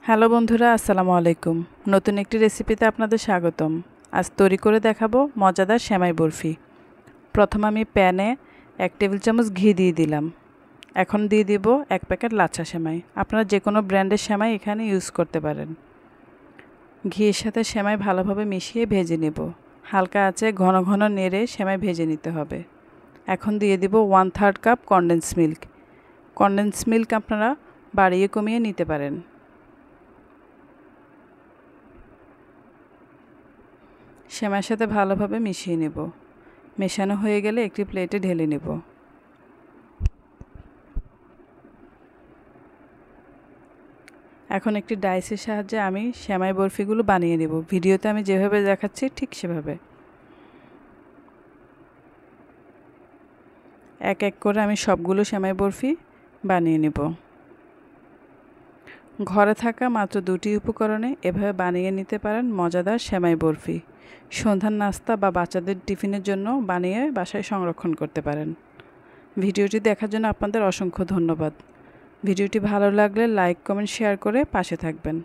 Hello বন্ধুরা, আসসালামু আলাইকুম। নতুন একটি রেসিপিতে আপনাদের স্বাগতম। আজ তৈরি করে দেখাবো মজাদার সেমাই বরফি। প্রথমে আমি প্যানে 1 টেবিল চামচ ঘি দিয়ে দিলাম। এখন দিয়ে দিব 1 প্যাকেট লাচ্ছা সেমাই। আপনারা যে কোনো ব্র্যান্ডের সেমাই এখানে ইউজ করতে পারেন। ঘিয়ের সাথে সেমাই ভালোভাবে মিশিয়ে ভেজে নেব। হালকা আঁচে ঘন ঘন নেড়ে সেমাই ভেজে নিতে হবে। এখন দিয়ে দিব 1/3 cup condense milk. Condense milk আপনারা বাড়িয়ে কমিয়ে নিতে পারেন। সেমাইয়ের সাথে ভালোভাবে মিশিয়ে নেব। মেশানো হয়ে গেলে একটি প্লেটে ঢেলে নেব। এখন একটি ডাইসের সাহায্যে আমি সেমাই বরফিগুলো বানিয়ে নেব। ভিডিওতে আমি যেভাবে দেখাচ্ছি ঠিক সেভাবে এক এক করে আমি সবগুলো সেমাই বরফি বানিয়ে নেব। ঘরে থাকা মাত্র 2টি উপকরণে এভাবে বানিয়ে নিতে পারেন মজাদার সেমাই বরফি। সন্ধ্যার নাস্তা বা বাচ্চাদের টিফিনের জন্য বানিয়ে বাসায় সংরক্ষণ করতে পারেন। ভিডিওটি দেখার জন্য আপনাদের অসংখ্য ধন্যবাদ। ভিডিওটি ভালো লাগলে লাইক, কমেন্ট, শেয়ার করে পাশে থাকবেন।